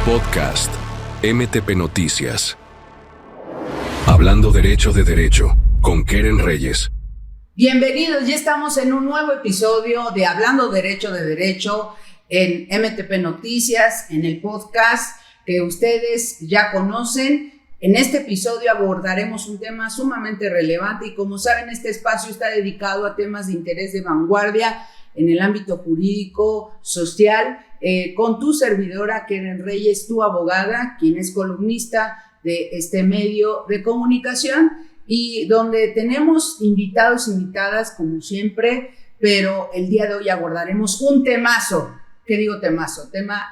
Podcast MTP Noticias. Hablando derecho de derecho, con Keren Reyes. Bienvenidos, ya estamos en un nuevo episodio de Hablando derecho de derecho en MTP Noticias, en el podcast que ustedes ya conocen. En este episodio abordaremos un tema sumamente relevante y, como saben, este espacio está dedicado a temas de interés de vanguardia en el ámbito jurídico, social, con tu servidora Keren Reyes, tu abogada, quien es columnista de este medio de comunicación, y donde tenemos invitados, invitadas, como siempre, pero el día de hoy abordaremos un temazo. ¿Qué digo temazo? Tema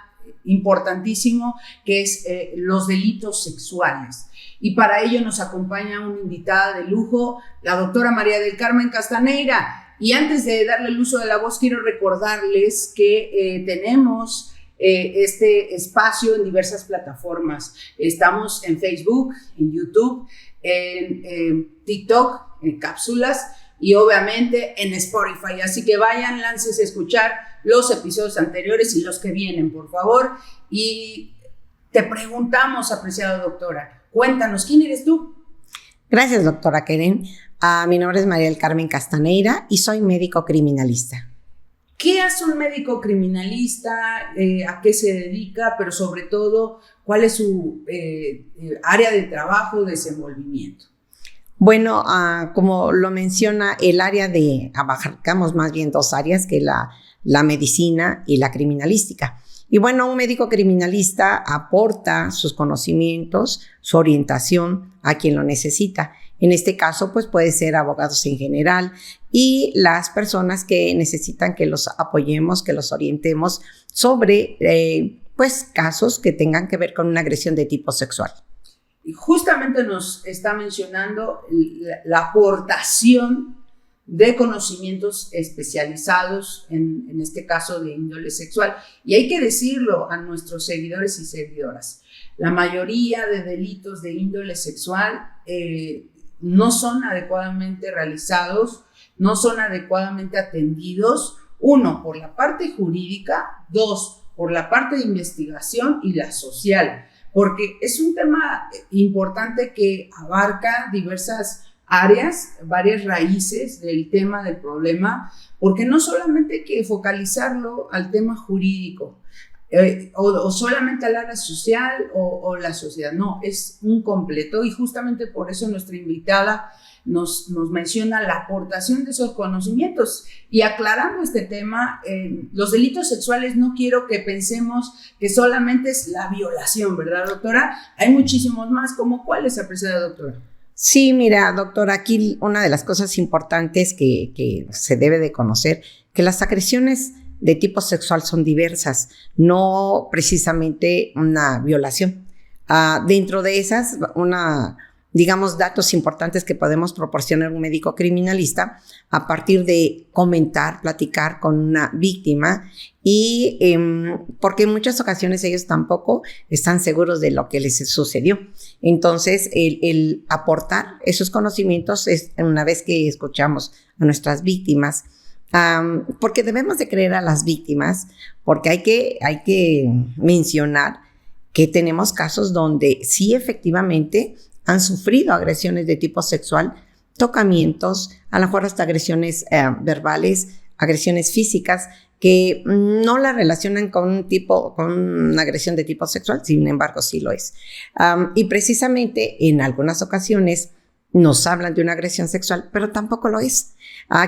importantísimo, que es los delitos sexuales. Y para ello nos acompaña una invitada de lujo, la doctora María del Carmen Castaneira. Y antes de darle el uso de la voz, quiero recordarles que tenemos este espacio en diversas plataformas. Estamos en Facebook, en YouTube, en TikTok, en cápsulas y obviamente en Spotify. Así que vayan, láncense a escuchar los episodios anteriores y los que vienen, por favor. Y te preguntamos, apreciada doctora, cuéntanos, ¿quién eres tú? Gracias, doctora Keren. Mi nombre es María del Carmen Castaneira y soy médico criminalista. ¿Qué hace un médico criminalista? ¿A qué se dedica? Pero sobre todo, ¿cuál es su área de trabajo, desenvolvimiento? Bueno, como lo menciona, el área abarcamos más bien dos áreas, que la medicina y la criminalística. Y bueno, un médico criminalista aporta sus conocimientos, su orientación a quien lo necesita. En este caso, pues puede ser abogados en general y las personas que necesitan que los apoyemos, que los orientemos sobre casos que tengan que ver con una agresión de tipo sexual. Y justamente nos está mencionando la aportación de conocimientos especializados, en este caso de índole sexual. Y hay que decirlo a nuestros seguidores y seguidoras, la mayoría de delitos de índole sexual no son adecuadamente realizados, no son adecuadamente atendidos, uno, por la parte jurídica, dos, por la parte de investigación y la social, porque es un tema importante que abarca diversas áreas, varias raíces del tema del problema, porque no solamente hay que focalizarlo al tema jurídico o solamente al área social o la sociedad, no, es un completo, y justamente por eso nuestra invitada nos menciona la aportación de esos conocimientos. Y aclarando este tema, los delitos sexuales, no quiero que pensemos que solamente es la violación, ¿verdad, doctora? Hay muchísimos más. ¿Cómo cuáles, apreciada doctora? Sí, mira, doctora, aquí una de las cosas importantes que se debe de conocer, que las agresiones de tipo sexual son diversas, no precisamente una violación. Dentro de esas, datos importantes que podemos proporcionar un médico criminalista a partir de comentar, platicar con una víctima, y porque en muchas ocasiones ellos tampoco están seguros de lo que les sucedió. Entonces, el aportar esos conocimientos es una vez que escuchamos a nuestras víctimas, porque debemos de creer a las víctimas, porque hay que mencionar que tenemos casos donde sí efectivamente han sufrido agresiones de tipo sexual, tocamientos, a lo mejor hasta agresiones verbales, agresiones físicas, que no la relacionan con una agresión de tipo sexual, sin embargo sí lo es. Y precisamente en algunas ocasiones nos hablan de una agresión sexual, pero tampoco lo es.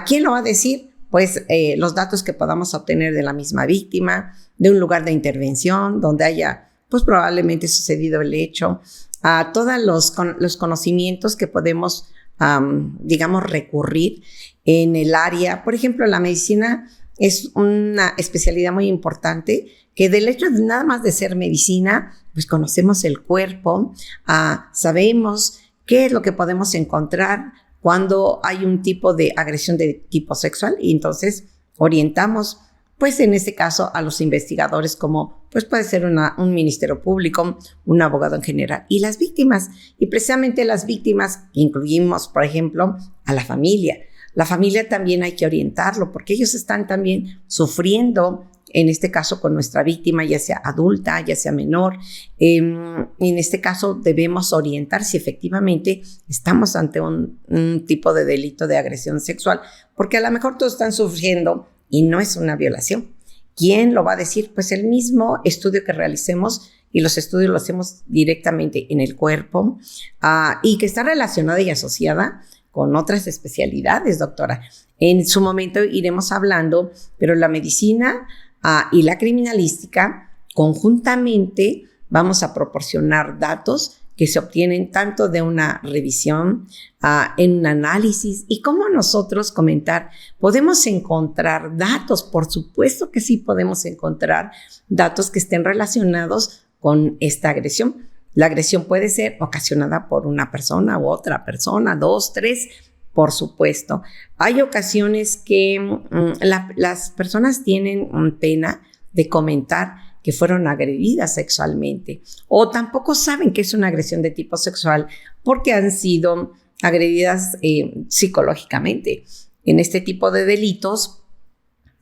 ¿Quién lo va a decir? Pues los datos que podamos obtener de la misma víctima, de un lugar de intervención donde haya pues probablemente sucedido el hecho, a todos los conocimientos que podemos, recurrir en el área. Por ejemplo, la medicina es una especialidad muy importante, que del hecho de nada más de ser medicina, pues conocemos el cuerpo, sabemos qué es lo que podemos encontrar cuando hay un tipo de agresión de tipo sexual, y entonces orientamos, pues en este caso, a los investigadores, como pues puede ser un ministerio público, un abogado en general, y las víctimas. Y precisamente las víctimas incluimos, por ejemplo, a la familia. La familia también hay que orientarlo, porque ellos están también sufriendo en este caso con nuestra víctima, ya sea adulta, ya sea menor. En este caso debemos orientar si efectivamente estamos ante un tipo de delito de agresión sexual, porque a lo mejor todos están sufriendo y no es una violación. ¿Quién lo va a decir? Pues el mismo estudio que realicemos, y los estudios los hacemos directamente en el cuerpo, y que está relacionada y asociada con otras especialidades, doctora. En su momento iremos hablando, pero la medicina y la criminalística conjuntamente vamos a proporcionar datos que se obtienen tanto de una revisión, en un análisis, y cómo nosotros comentar, podemos encontrar datos, por supuesto que sí podemos encontrar datos que estén relacionados con esta agresión. La agresión puede ser ocasionada por una persona u otra persona, 2, 3, por supuesto. Hay ocasiones que las personas tienen pena de comentar que fueron agredidas sexualmente, o tampoco saben que es una agresión de tipo sexual porque han sido agredidas psicológicamente. En este tipo de delitos,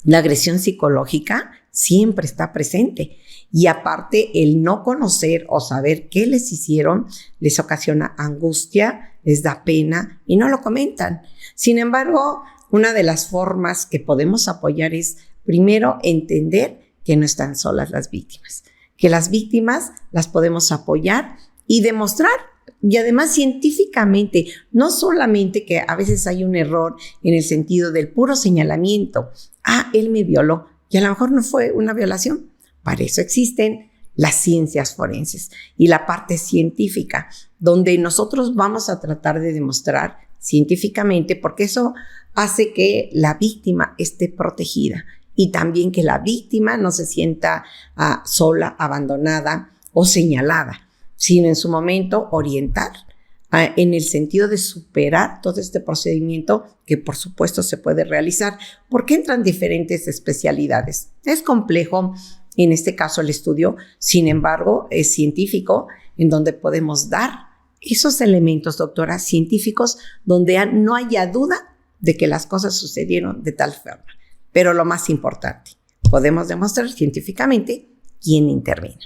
la agresión psicológica siempre está presente, y aparte el no conocer o saber qué les hicieron les ocasiona angustia, les da pena y no lo comentan. Sin embargo, una de las formas que podemos apoyar es primero entender que no están solas las víctimas, que las víctimas las podemos apoyar y demostrar, y además científicamente, no solamente que a veces hay un error en el sentido del puro señalamiento, él me violó, y a lo mejor no fue una violación. Para eso existen las ciencias forenses y la parte científica, donde nosotros vamos a tratar de demostrar científicamente, porque eso hace que la víctima esté protegida y también que la víctima no se sienta sola, abandonada o señalada, sino en su momento orientar en el sentido de superar todo este procedimiento que por supuesto se puede realizar, porque entran diferentes especialidades. Es complejo en este caso el estudio, sin embargo es científico, en donde podemos dar esos elementos, doctora, científicos, donde no haya duda de que las cosas sucedieron de tal forma. Pero lo más importante, podemos demostrar científicamente quién intervino.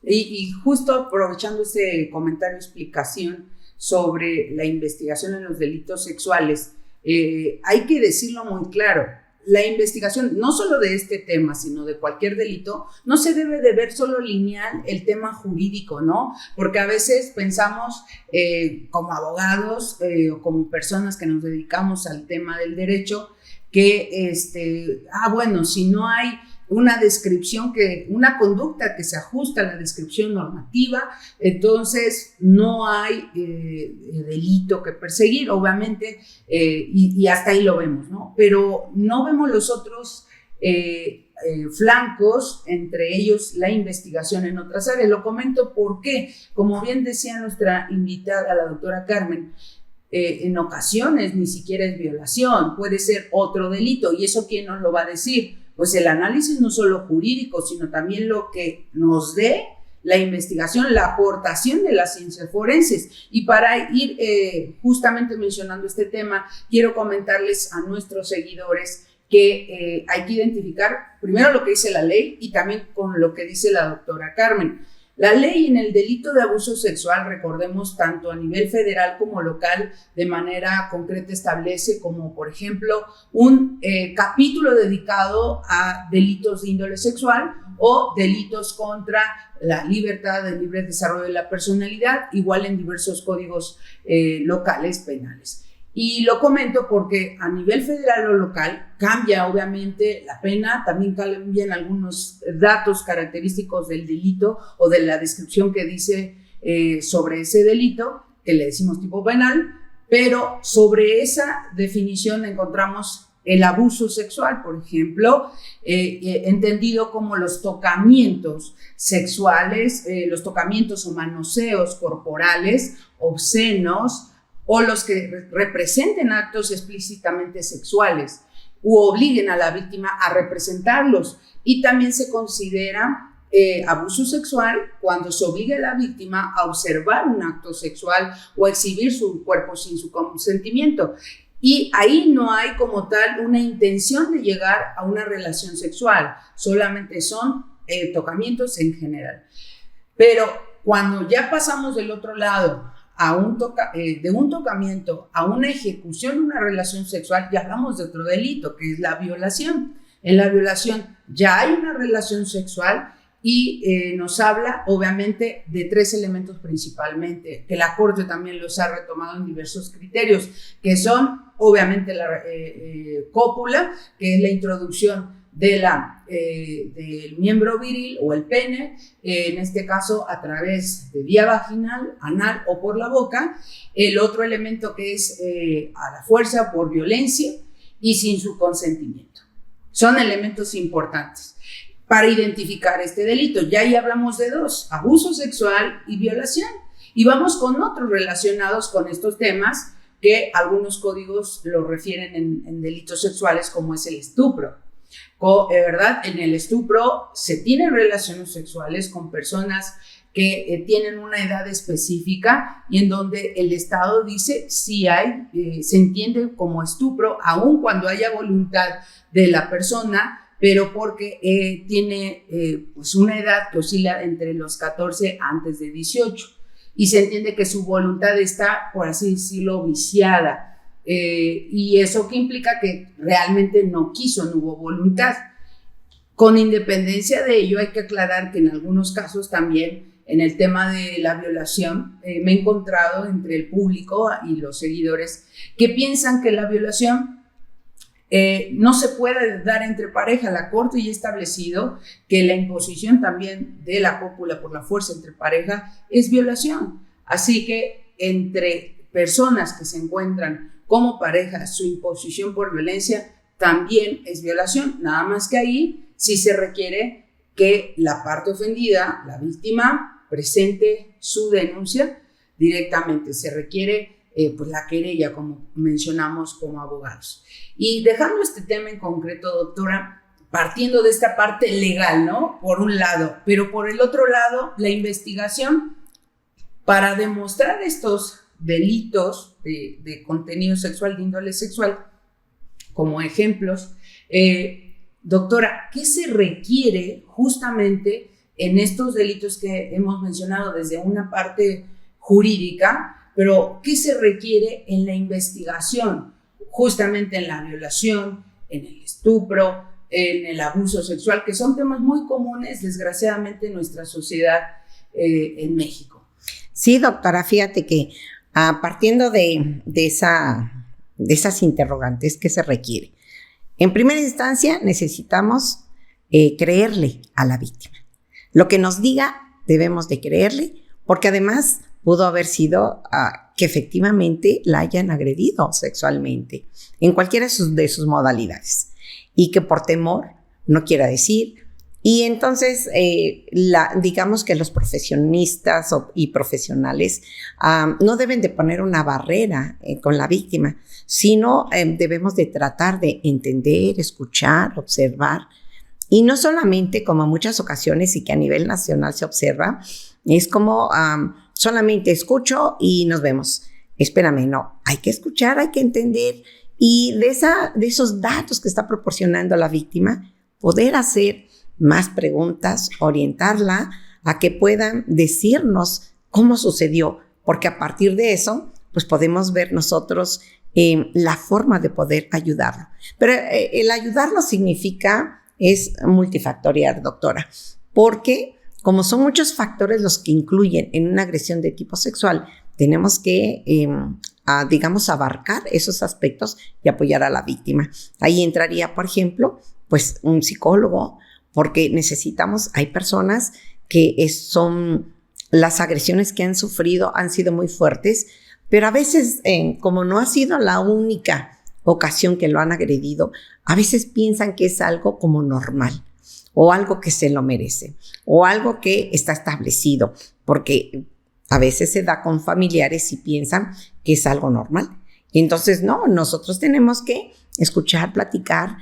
Y justo aprovechando ese comentario, explicación sobre la investigación en los delitos sexuales, hay que decirlo muy claro. La investigación, no solo de este tema, sino de cualquier delito, no se debe de ver solo lineal el tema jurídico, ¿no? Porque a veces pensamos como abogados o como personas que nos dedicamos al tema del derecho, que, bueno, si no hay una descripción, una conducta que se ajusta a la descripción normativa, entonces no hay delito que perseguir, obviamente, y hasta ahí lo vemos, ¿no? Pero no vemos los otros flancos, entre ellos la investigación en otras áreas. Lo comento porque, como bien decía nuestra invitada, la doctora Carmen, en ocasiones ni siquiera es violación, puede ser otro delito, y eso ¿quién nos lo va a decir? Pues el análisis no solo jurídico, sino también lo que nos dé la investigación, la aportación de las ciencias forenses. Y para ir justamente mencionando este tema, quiero comentarles a nuestros seguidores que hay que identificar primero lo que dice la ley y también con lo que dice la doctora Carmen. La ley en el delito de abuso sexual, recordemos, tanto a nivel federal como local, de manera concreta establece como, por ejemplo, un capítulo dedicado a delitos de índole sexual o delitos contra la libertad, el libre desarrollo de la personalidad, igual en diversos códigos locales penales. Y lo comento porque a nivel federal o local cambia obviamente la pena, también cambian algunos datos característicos del delito o de la descripción que dice sobre ese delito, que le decimos tipo penal, pero sobre esa definición encontramos el abuso sexual, por ejemplo, entendido como los tocamientos sexuales, los tocamientos o manoseos corporales, obscenos, o los que representen actos explícitamente sexuales u obliguen a la víctima a representarlos. Y también se considera abuso sexual cuando se obliga a la víctima a observar un acto sexual o a exhibir su cuerpo sin su consentimiento. Y ahí no hay como tal una intención de llegar a una relación sexual, solamente son tocamientos en general. Pero cuando ya pasamos del otro lado de un tocamiento a una ejecución de una relación sexual, ya hablamos de otro delito, que es la violación. En la violación ya hay una relación sexual y nos habla obviamente de 3 elementos principalmente, que la Corte también los ha retomado en diversos criterios, que son obviamente la cópula, que es la introducción del miembro viril o el pene, en este caso a través de vía vaginal, anal o por la boca. El otro elemento que es a la fuerza, por violencia y sin su consentimiento. Son elementos importantes para identificar este delito. Ya ahí hablamos de 2, abuso sexual y violación. Y vamos con otros relacionados con estos temas que algunos códigos lo refieren en delitos sexuales, como es el estupro. ¿Verdad? En el estupro se tienen relaciones sexuales con personas que tienen una edad específica y en donde el Estado dice si hay, se entiende como estupro, aun cuando haya voluntad de la persona, pero porque tiene pues una edad que oscila entre los 14 antes de 18 y se entiende que su voluntad está, por así decirlo, viciada. Y eso que implica que realmente no hubo voluntad. Con independencia de ello, hay que aclarar que en algunos casos también, en el tema de la violación, me he encontrado entre el público y los seguidores que piensan que la violación no se puede dar entre pareja. La Corte ya ha establecido que la imposición también de la cópula por la fuerza entre pareja es violación. Así que entre personas que se encuentran como pareja, su imposición por violencia también es violación, nada más que ahí sí se requiere que la parte ofendida, la víctima, presente su denuncia directamente. Se requiere pues la querella, como mencionamos como abogados. Y dejando este tema en concreto, doctora, partiendo de esta parte legal, ¿no? Por un lado, pero por el otro lado, la investigación para demostrar estos delitos de contenido sexual, de índole sexual, como ejemplos. Doctora, ¿qué se requiere justamente en estos delitos que hemos mencionado desde una parte jurídica, pero qué se requiere en la investigación, justamente en la violación, en el estupro, en el abuso sexual, que son temas muy comunes, desgraciadamente, en nuestra sociedad en México? Sí, doctora, fíjate que partiendo de esas interrogantes, ¿qué se requiere? En primera instancia, necesitamos creerle a la víctima. Lo que nos diga, debemos de creerle, porque además pudo haber sido que efectivamente la hayan agredido sexualmente, en cualquiera de sus modalidades, y que por temor no quiera decir. Y entonces, digamos que los profesionistas y profesionales no deben de poner una barrera con la víctima, sino debemos de tratar de entender, escuchar, observar. Y no solamente, como en muchas ocasiones y que a nivel nacional se observa, es como solamente escucho y nos vemos. Espérame, no, hay que escuchar, hay que entender. Y de esos datos que está proporcionando la víctima, poder hacer más preguntas, orientarla a que puedan decirnos cómo sucedió, porque a partir de eso, pues podemos ver nosotros la forma de poder ayudarlo. Pero el ayudarlo es multifactorial, doctora, porque como son muchos factores los que incluyen en una agresión de tipo sexual, tenemos que, digamos, abarcar esos aspectos y apoyar a la víctima. Ahí entraría, por ejemplo, pues un psicólogo, porque hay personas que las agresiones que han sufrido han sido muy fuertes, pero a veces, como no ha sido la única ocasión que lo han agredido, a veces piensan que es algo como normal, o algo que se lo merece, o algo que está establecido, porque a veces se da con familiares y piensan que es algo normal. Entonces, no, nosotros tenemos que escuchar, platicar,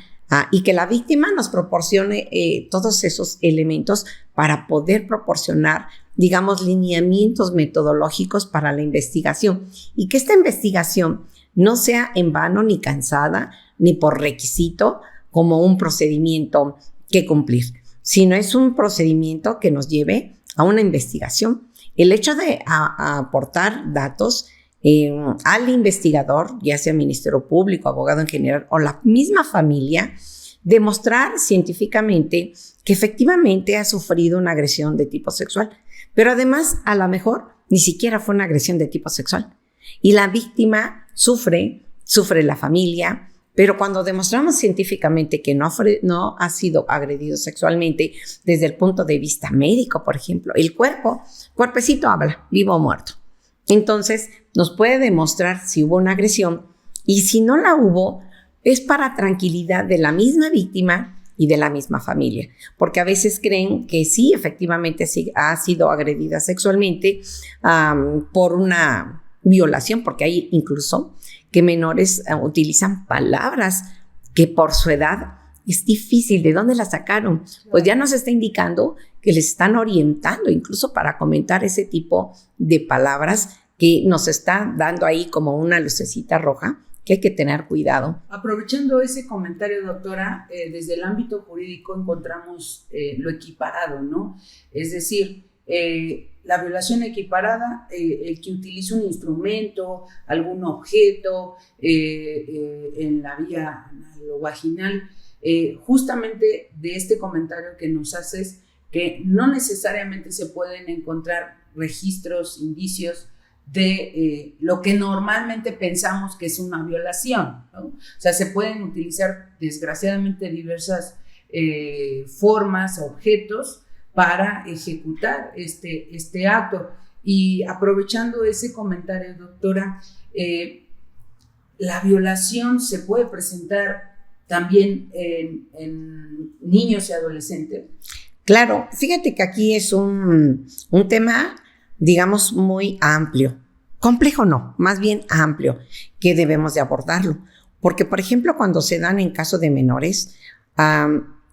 y que la víctima nos proporcione todos esos elementos para poder proporcionar, digamos, lineamientos metodológicos para la investigación. Y que esta investigación no sea en vano ni cansada, ni por requisito como un procedimiento que cumplir, sino es un procedimiento que nos lleve a una investigación. El hecho de aportar datos al investigador, ya sea Ministerio Público, abogado en general o la misma familia, demostrar científicamente que efectivamente ha sufrido una agresión de tipo sexual, pero además a lo mejor ni siquiera fue una agresión de tipo sexual y la víctima sufre la familia, pero cuando demostramos científicamente que no ha sido agredido sexualmente desde el punto de vista médico, por ejemplo, el cuerpecito habla, vivo o muerto. Entonces, nos puede demostrar si hubo una agresión y si no la hubo, es para tranquilidad de la misma víctima y de la misma familia, porque a veces creen que sí, efectivamente sí ha sido agredida sexualmente por una violación, porque hay incluso que menores utilizan palabras que por su edad es difícil. ¿De dónde las sacaron? Pues ya nos está indicando que les están orientando incluso para comentar ese tipo de palabras que nos está dando ahí como una lucecita roja que hay que tener cuidado. Aprovechando ese comentario, doctora, desde el ámbito jurídico encontramos lo equiparado, ¿no? Es decir, la violación equiparada, el que utiliza un instrumento, algún objeto en la vía anal-vaginal, justamente de este comentario que nos haces, que no necesariamente se pueden encontrar registros, indicios de lo que normalmente pensamos que es una violación, ¿no? O sea, se pueden utilizar desgraciadamente diversas formas, objetos para ejecutar este acto. Y aprovechando ese comentario, doctora, la violación se puede presentar también en niños y adolescentes. Claro, fíjate que aquí es un tema, digamos, muy amplio. Complejo no, más bien amplio, que debemos de abordarlo. Porque, por ejemplo, cuando se dan en caso de menores,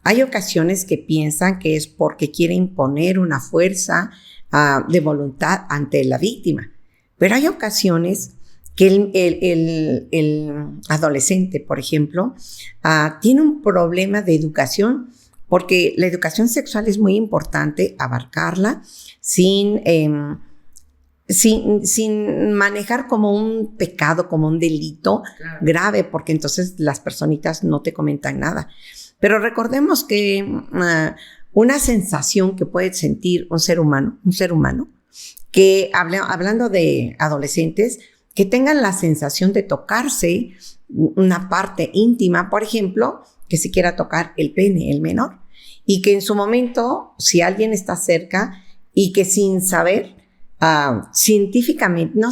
hay ocasiones que piensan que es porque quiere imponer una fuerza de voluntad ante la víctima. Pero hay ocasiones que el adolescente, por ejemplo, tiene un problema de educación, porque la educación sexual es muy importante abarcarla sin manejar como un pecado, como un delito grave, porque entonces las personitas no te comentan nada. Pero recordemos que una sensación que puede sentir un ser humano, que hablando de adolescentes, que tengan la sensación de tocarse una parte íntima, por ejemplo, que se quiera tocar el pene, el menor, y que en su momento, si alguien está cerca y que sin saber, no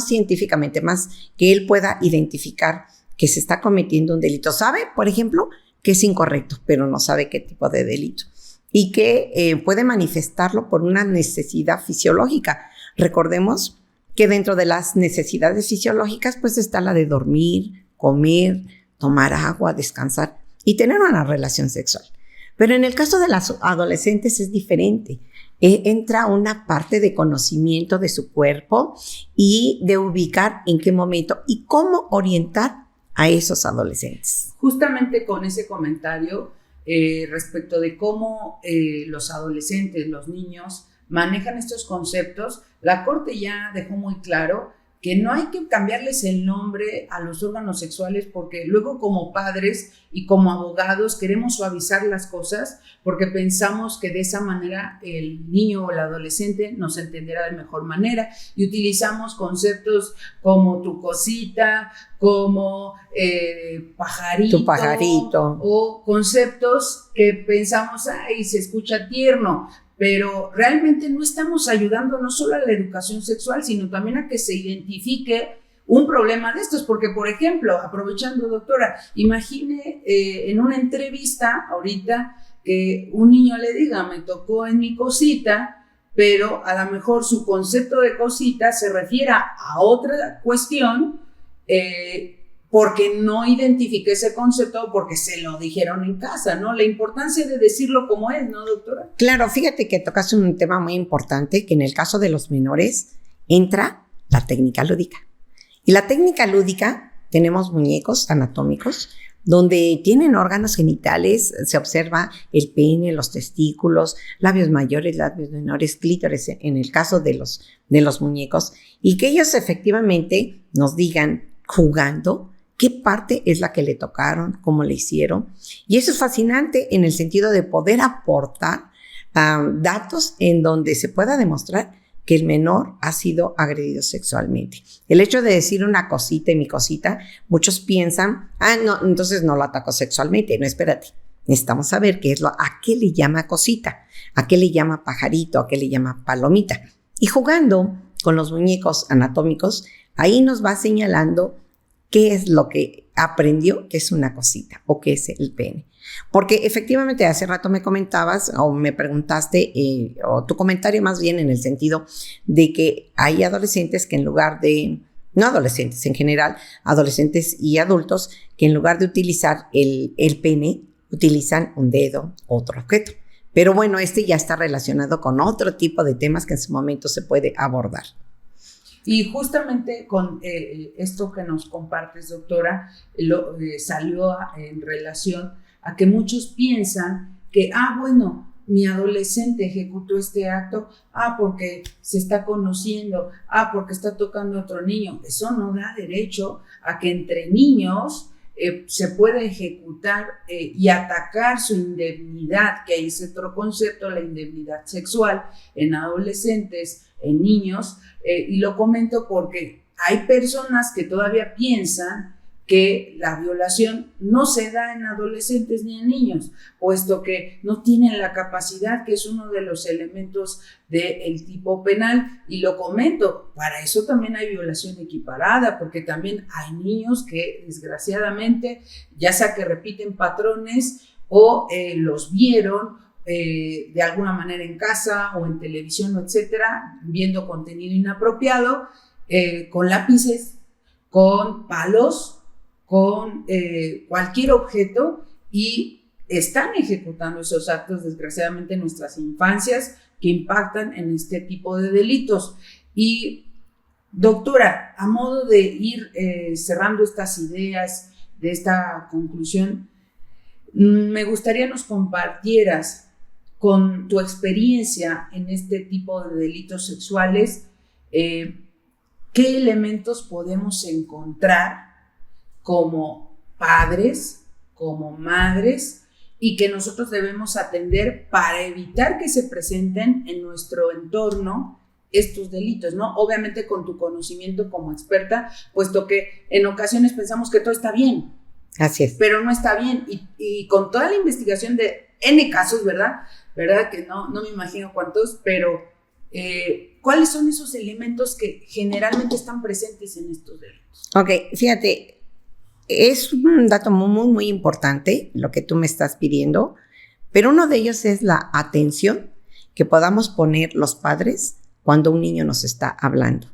científicamente, más que él pueda identificar que se está cometiendo un delito. Sabe, por ejemplo, que es incorrecto, pero no sabe qué tipo de delito y que puede manifestarlo por una necesidad fisiológica. Recordemos que dentro de las necesidades fisiológicas pues está la de dormir, comer, tomar agua, descansar y tener una relación sexual. Pero en el caso de las adolescentes es diferente. Entra una parte de conocimiento de su cuerpo y de ubicar en qué momento y cómo orientar a esos adolescentes. Justamente con ese comentario respecto de cómo los adolescentes, los niños manejan estos conceptos, la Corte ya dejó muy claro que no hay que cambiarles el nombre a los órganos sexuales, porque luego como padres y como abogados queremos suavizar las cosas porque pensamos que de esa manera el niño o el adolescente nos entenderá de mejor manera y utilizamos conceptos como tu cosita, como pajarito, tu pajarito, o conceptos que pensamos, ay, se escucha tierno, pero realmente no estamos ayudando no solo a la educación sexual, sino también a que se identifique un problema de estos, porque, por ejemplo, aprovechando, doctora, imagine en una entrevista ahorita que un niño le diga, me tocó en mi cosita, pero a lo mejor su concepto de cosita se refiere a otra cuestión, porque no identifiqué ese concepto, porque se lo dijeron en casa, ¿no? La importancia de decirlo como es, ¿no, doctora? Claro, fíjate que tocas un tema muy importante, que en el caso de los menores entra la técnica lúdica. Y la técnica lúdica tenemos muñecos anatómicos donde tienen órganos genitales, se observa el pene, los testículos, labios mayores, labios menores, clítoris, en el caso de los muñecos, y que ellos efectivamente nos digan, jugando, qué parte es la que le tocaron, cómo le hicieron. Y eso es fascinante en el sentido de poder aportar datos en donde se pueda demostrar que el menor ha sido agredido sexualmente. El hecho de decir una cosita y mi cosita, muchos piensan, no, entonces no lo atacó sexualmente. No, espérate. Necesitamos saber a qué le llama cosita, a qué le llama pajarito, a qué le llama palomita. Y jugando con los muñecos anatómicos, ahí nos va señalando qué es lo que aprendió que es una cosita o qué es el pene. Porque efectivamente hace rato me comentabas o me preguntaste, o tu comentario más bien en el sentido de que hay adolescentes que en lugar de, no adolescentes en general, adolescentes y adultos que en lugar de utilizar el pene, utilizan un dedo, otro objeto. Pero bueno, ya está relacionado con otro tipo de temas que en su momento se puede abordar. Y justamente con esto que nos compartes, doctora, salió en relación a que muchos piensan que, bueno, mi adolescente ejecutó este acto, porque se está conociendo, porque está tocando a otro niño. Eso no da derecho a que entre niños se pueda ejecutar y atacar su indemnidad, que es otro concepto, la indemnidad sexual en adolescentes, en niños, y lo comento porque hay personas que todavía piensan que la violación no se da en adolescentes ni en niños, puesto que no tienen la capacidad, que es uno de los elementos del tipo penal, y lo comento, para eso también hay violación equiparada, porque también hay niños que desgraciadamente, ya sea que repiten patrones o los vieron de alguna manera en casa o en televisión, etcétera, viendo contenido inapropiado, con lápices, con palos, con cualquier objeto, y están ejecutando esos actos desgraciadamente en nuestras infancias que impactan en este tipo de delitos. Y doctora, a modo de ir cerrando estas ideas de esta conclusión, me gustaría nos compartieras con tu experiencia en este tipo de delitos sexuales, qué elementos podemos encontrar como padres, como madres, y que nosotros debemos atender para evitar que se presenten en nuestro entorno estos delitos, ¿no? Obviamente con tu conocimiento como experta, puesto que en ocasiones pensamos que todo está bien. Así es. Pero no está bien, y con toda la investigación de N casos, ¿verdad? Que no me imagino cuántos, pero ¿cuáles son esos elementos que generalmente están presentes en estos delitos? Ok, fíjate, es un dato muy, muy importante lo que tú me estás pidiendo, pero uno de ellos es la atención que podamos poner los padres cuando un niño nos está hablando.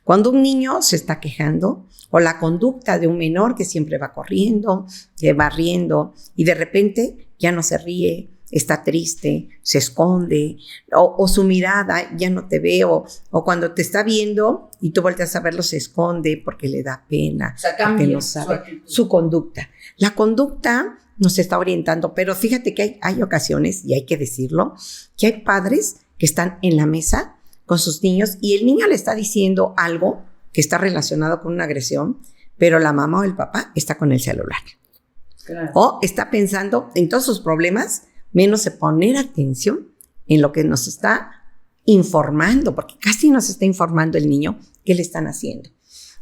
Cuando un niño se está quejando, o la conducta de un menor que siempre va corriendo, que va riendo, y de repente ya no se ríe, está triste, se esconde, o su mirada ya no te ve, o cuando te está viendo y tú volteas a verlo se esconde porque le da pena, o sea, porque no sabe su conducta. La conducta nos está orientando, pero fíjate que hay ocasiones, y hay que decirlo, que hay padres que están en la mesa con sus niños y el niño le está diciendo algo que está relacionado con una agresión, pero la mamá o el papá está con el celular. Claro. O está pensando en todos sus problemas, menos de poner atención en lo que nos está informando, porque casi nos está informando el niño qué le están haciendo.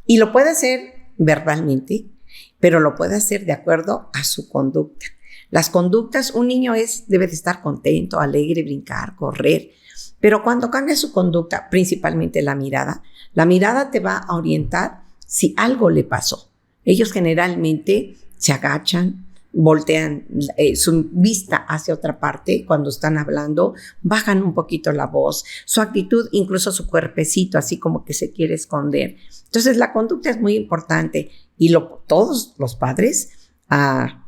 Y lo puede hacer verbalmente, pero lo puede hacer de acuerdo a su conducta. Las conductas, un niño debe de estar contento, alegre, brincar, correr, pero cuando cambia su conducta, principalmente la mirada te va a orientar si algo le pasó. Ellos generalmente se agachan, voltean su vista hacia otra parte cuando están hablando, bajan un poquito la voz, su actitud, incluso su cuerpecito, así como que se quiere esconder. Entonces la conducta es muy importante y todos los padres,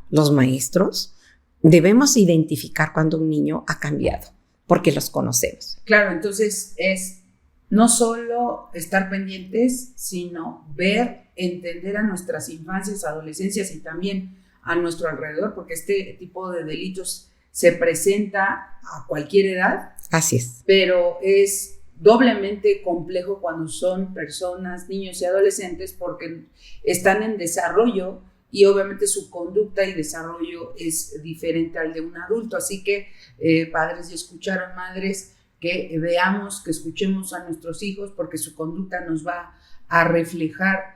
los maestros, debemos identificar cuando un niño ha cambiado, porque los conocemos. Claro, entonces es no solo estar pendientes, sino ver entender a nuestras infancias, adolescencias y también a nuestro alrededor, porque este tipo de delitos se presenta a cualquier edad. Así es. Pero es doblemente complejo cuando son personas, niños y adolescentes, porque están en desarrollo y obviamente su conducta y desarrollo es diferente al de un adulto. Así que padres, y escucharon, madres, que veamos, que escuchemos a nuestros hijos, porque su conducta nos va a reflejar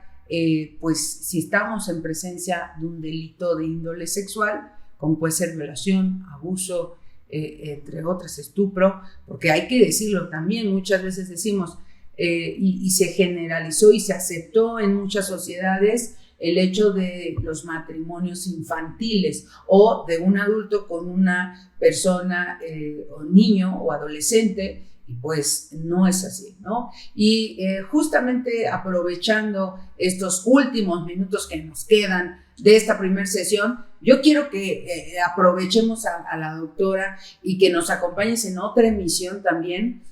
pues si estamos en presencia de un delito de índole sexual, como puede ser violación, abuso, entre otras, estupro, porque hay que decirlo también, muchas veces decimos, y se generalizó y se aceptó en muchas sociedades el hecho de los matrimonios infantiles o de un adulto con una persona o niño o adolescente, y pues no es así, ¿no? Y justamente aprovechando estos últimos minutos que nos quedan de esta primera sesión, yo quiero que aprovechemos a la doctora y que nos acompañes en otra emisión también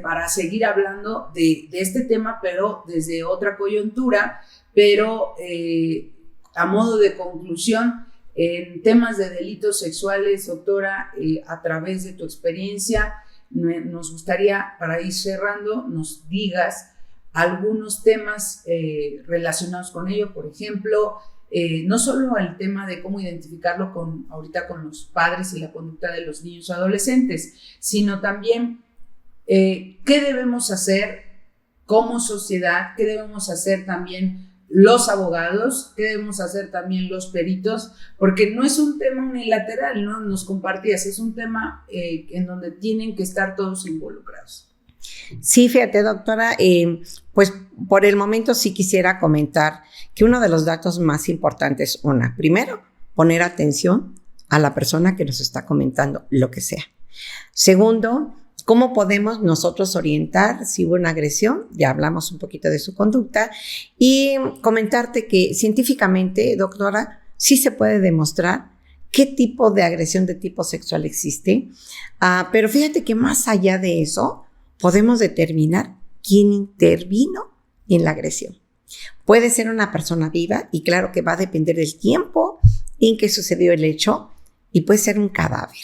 para seguir hablando de este tema, pero desde otra coyuntura, pero a modo de conclusión, en temas de delitos sexuales, doctora, a través de tu experiencia, nos gustaría, para ir cerrando, nos digas algunos temas relacionados con ello, por ejemplo, no solo el tema de cómo identificarlo ahorita con los padres y la conducta de los niños o adolescentes, sino también qué debemos hacer como sociedad, qué debemos hacer también los abogados, qué debemos hacer también los peritos, porque no es un tema unilateral, ¿no? Nos compartías, es un tema en donde tienen que estar todos involucrados. Sí, fíjate, doctora, pues por el momento sí quisiera comentar que uno de los datos más importantes, primero, poner atención a la persona que nos está comentando lo que sea. Segundo, ¿cómo podemos nosotros orientar si hubo una agresión? Ya hablamos un poquito de su conducta. Y comentarte que científicamente, doctora, sí se puede demostrar qué tipo de agresión de tipo sexual existe. Pero fíjate que más allá de eso, podemos determinar quién intervino en la agresión. Puede ser una persona viva y claro que va a depender del tiempo en que sucedió el hecho y puede ser un cadáver.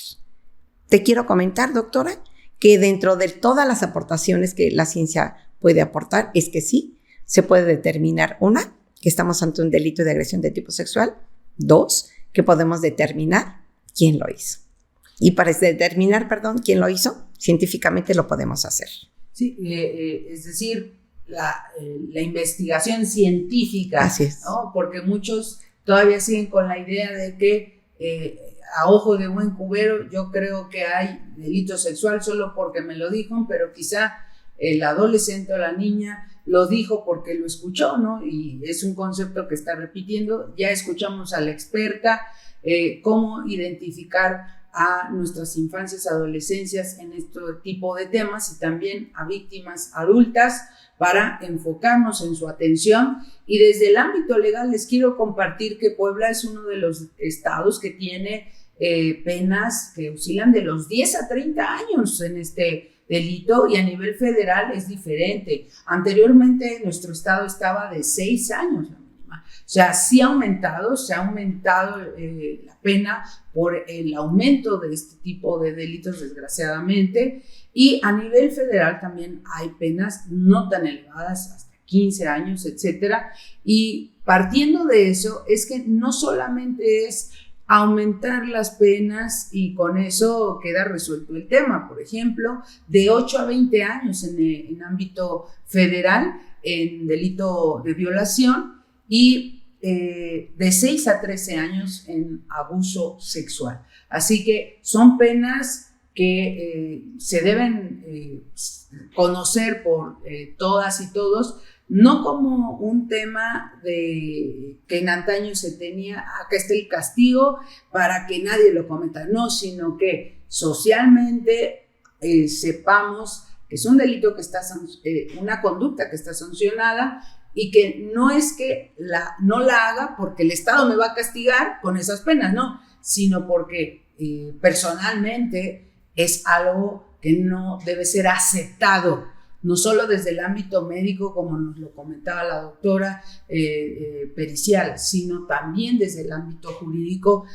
Te quiero comentar, doctora, que dentro de todas las aportaciones que la ciencia puede aportar es que sí, se puede determinar, que estamos ante un delito de agresión de tipo sexual, 2, que podemos determinar quién lo hizo. Y para determinar, quién lo hizo, científicamente lo podemos hacer. Sí, es decir, la investigación científica, así es, ¿no? Porque muchos todavía siguen con la idea de que a ojo de buen cubero yo creo que hay delito sexual solo porque me lo dijo, pero quizá el adolescente o la niña lo dijo porque lo escuchó, ¿no? Y es un concepto que está repitiendo. Ya escuchamos a la experta cómo identificar a nuestras infancias, adolescencias en este tipo de temas y también a víctimas adultas para enfocarnos en su atención. Y desde el ámbito legal les quiero compartir que Puebla es uno de los estados que tiene penas que oscilan de los 10 a 30 años en este delito y a nivel federal es diferente. Anteriormente nuestro estado estaba de 6 años la mínima. O sea, sí se ha aumentado la pena por el aumento de este tipo de delitos, desgraciadamente. Y a nivel federal también hay penas no tan elevadas, hasta 15 años, etcétera. Y partiendo de eso, es que no solamente es aumentar las penas y con eso queda resuelto el tema. Por ejemplo, de 8 a 20 años en ámbito federal en delito de violación y de 6 a 13 años en abuso sexual. Así que son penas que se deben conocer por todas y todos, no como un tema de que en antaño se tenía, acá está el castigo para que nadie lo cometa, no, sino que socialmente sepamos que es un delito que está, una conducta que está sancionada y que no es que no la haga porque el Estado me va a castigar con esas penas, no, sino porque personalmente es algo que no debe ser aceptado. no solo desde el ámbito médico, como nos lo comentaba la doctora, pericial, sino también desde el ámbito jurídico.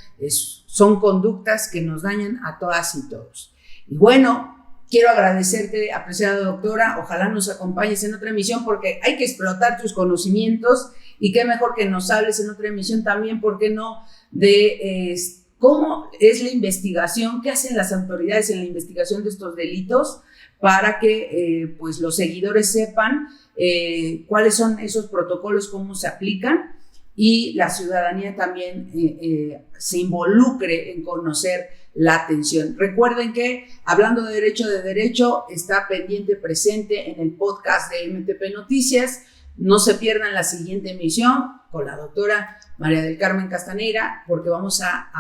Son conductas que nos dañan a todas y todos. Y bueno, quiero agradecerte, apreciada doctora, ojalá nos acompañes en otra emisión porque hay que explotar tus conocimientos y qué mejor que nos hables en otra emisión también, ¿por qué no?, de cómo es la investigación, qué hacen las autoridades en la investigación de estos delitos para que pues los seguidores sepan cuáles son esos protocolos, cómo se aplican y la ciudadanía también se involucre en conocer la atención. Recuerden que Hablando de Derecho está pendiente, presente en el podcast de MTP Noticias. No se pierdan la siguiente emisión con la doctora María del Carmen Castaneira porque vamos a